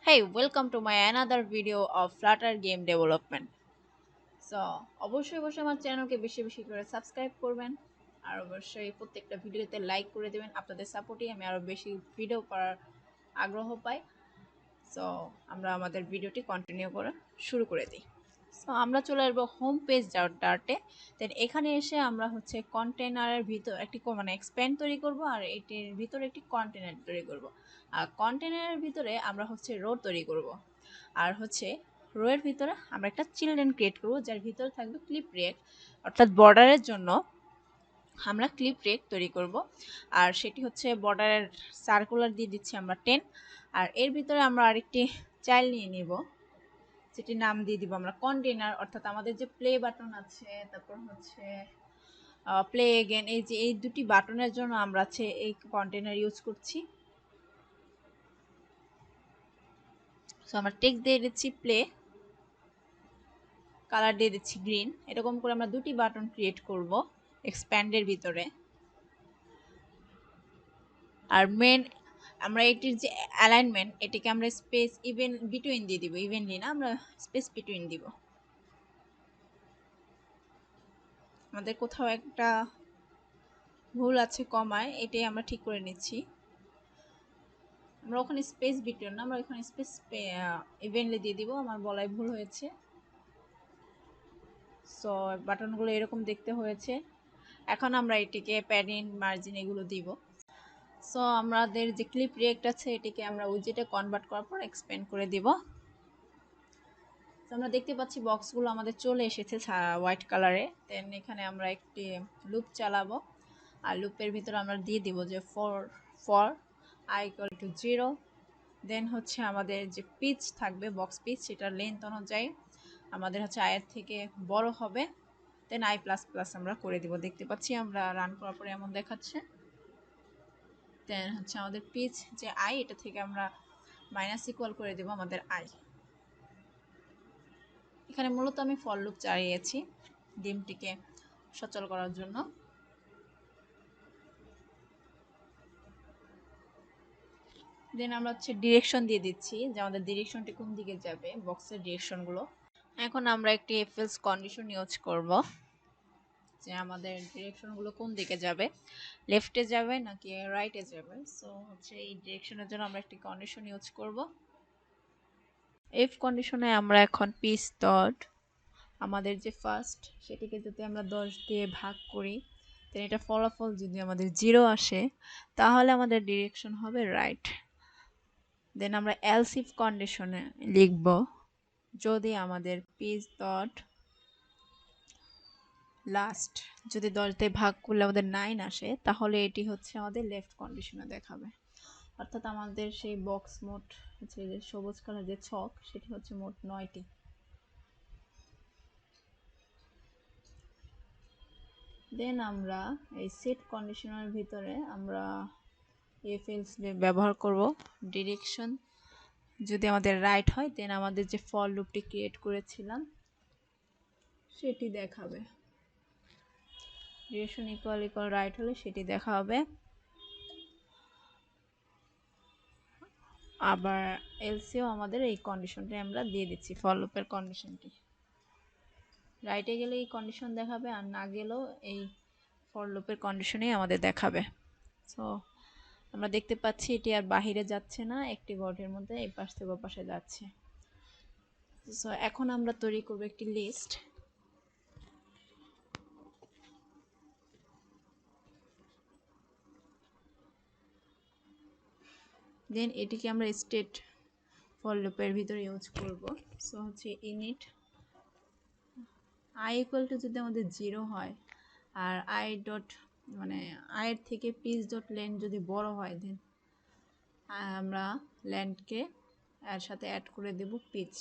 Hey, welcome to my another video of Flutter game development. So, অবশ্যই আমার চ্যানেলকে বেশি বেশি করে সাবস্ক্রাইব করবেন আর অবশ্যই প্রত্যেকটা ভিডিওতে লাইক করে দিবেন। আপনাদের সাপোর্টই আমি আরো বেশি ভিডিও করার আগ্রহ পাই। সো, আমরা আমাদের ভিডিওটি কন্টিনিউ করে শুরু করে দিই। সো, আমরা চলে আসবো হোম পেজ ডার্টে। দেন এখানে এসে আমরা হচ্ছে কন্টেনারের ভিতর একটি এক্সপ্যান্ড তৈরি করব আর এটির ভিতরে একটি কন্টেনার তৈরি করব। আর কন্টেনারের ভিতরে আমরা হচ্ছে রো তৈরি করব। আর হচ্ছে রো এর ভিতরে আমরা একটা চিলড্রেন ক্রিয়েট করব যার ভিতরে থাকবে ক্লিপ রিয়েক্ট, অর্থাৎ বর্ডারের জন্য আমরা ক্লিপ রিয়েক্ট তৈরি করব। আর সেটি হচ্ছে বর্ডারের সার্কুলার দিয়ে দিচ্ছি আমরা 10। আর এর ভিতরে আমরা আরেকটি চাইল্ড নিয়ে নিব, যেটি নাম দিয়ে দিব আমরা কন্টেনার, অর্থাৎ আমাদের যে প্লে বাটন আছে, তারপর হচ্ছে প্লে এগেন, এই যে এই দুটি বাটনের জন্য আমরা আছে এই কন্টেনার ইউজ করছি। সো আমরা টেক্সট দিয়ে দিচ্ছি প্লে, কালার দিয়ে দিচ্ছি গ্রিন। এরকম করে আমরা দুটি বাটন ক্রিয়েট করব এক্সপ্যান্ডের ভিতরে। আর মেন আমরা এটির যে অ্যালাইনমেন্ট, এটিকে আমরা স্পেস ইভেন বিটুইন দিয়ে দিব, ইভেনলি না, আমরা স্পেস বিটুইন দিব। আমাদের কোথাও একটা ভুল আছে কমায়, এটাই আমরা ঠিক করে নিচ্ছি। আমরা ওখানে স্পেস বিটুইন না, আমরা ওখানে স্পেস ইভেনলি দিয়ে দিব। আমার বলাই ভুল হয়েছে। সো বাটনগুলো এরকম দেখতে হয়েছে। এখন আমরা এটিকে প্যাডিং, মার্জিন এগুলো দিব। সো আমাদের যে ক্লিপ রিয়েক্ট আছে এটিকে আমরা উইজেটে কনভার্ট করার পর এক্সপ্যান্ড করে দিব। তো আমরা দেখতে পাচ্ছি বক্সগুলো আমাদের চলে এসেছে হোয়াইট কালারে। দেন এখানে আমরা একটি লুপ চালাবো আর লুপের ভিতরে আমরা দিয়ে দিব যে ফর i equal to 0। দেন হচ্ছে আমাদের যে পিচ থাকবে, বক্স পিচ, সেটার লেন্থ অনুযায়ী আমাদের হচ্ছে আয়ের থেকে বড় হবে। দেন i++ আমরা করে দিব। দেখতে পাচ্ছি আমরা রান করার পরে এমন দেখাচ্ছে। দেন হচ্ছে আমাদের পিচ যে i, এটা থেকে আমরা মাইনাস ইকুয়াল করে দেব আমাদের i। এখানে মূলত আমি ফর লুপ চালিয়েছি ডিমটিকে সচল করার জন্য। দেন আমরা হচ্ছে ডিরেকশন দিয়ে দিচ্ছি যে আমাদের ডিরেকশনটি কোন দিকে যাবে, বক্সের ডিরেকশনগুলো। এখন আমরা একটি এফএলস কন্ডিশন ইউজ করব যে আমাদের ডিরেকশনগুলো কোন দিকে যাবে, লেফটে যাবে নাকি রাইটে যাবে। সো হচ্ছে এই ডিরেকশনের জন্য আমরা একটি কন্ডিশন ইউজ করব। এফ কন্ডিশনে আমরা এখন পিচ ডট আমাদের যে ফার্স্ট, সেটিকে যদি আমরা 10 দিয়ে ভাগ করি, দেন এটা ফলাফল যদি আমাদের 0 আসে তাহলে আমাদের ডিরেকশন হবে রাইট। দেন আমরা এলস ইফ কন্ডিশনে লিখব যদি আমাদের পিচ ডট লাস্ট যদি 10 দিয়ে ভাগ করলে আমাদের 9 আসে তাহলে এটি হচ্ছে আমাদের লেফট কন্ডিশনে দেখাবে। অর্থাৎ আমাদের সেই বক্স মোট হচ্ছে যে সবুজ কালার যে ছক, সেটি হচ্ছে মোট 9টি। দেন আমরা এই সেট কন্ডিশনের ভিতরে আমরা if else ব্যবহার করব। ডিরেকশন যদি আমাদের রাইট হয় দেন আমাদের যে ফর লুপটি ক্রিয়েট করেছিলাম সেটি দেখাবে। ডিরেকশন ইকুয়াল রাইট হলে সেটি দেখা হবে। আবার এলসিও আমাদের এই কন্ডিশনটা আমরা দিয়ে দিচ্ছি, ফর লুপের কন্ডিশনটি রাইটে গেলে এই কন্ডিশন দেখাবে, আর না গেলেও এই ফর লুপের কন্ডিশনেই আমাদের দেখাবে। সো আমরা দেখতে পাচ্ছি এটি আর বাহিরে যাচ্ছে না, একটি বর্ডের মধ্যে এই পাশ থেকে ও পাশে যাচ্ছে। সো এখন আমরা তৈরি করব একটি লিস্ট। দেন এটিকে আমরা স্টেট ফর লুপের ভিতরে ইউজ করব। সো হচ্ছে ইনিট i ইকুয়াল টু যদি আমাদের 0 হয় আর i ডট i এর থেকে পিচ ডট লেন্থ যদি বড় হয় দেন আমরা লেন্থকে এর সাথে অ্যাড করে দেব পিচ।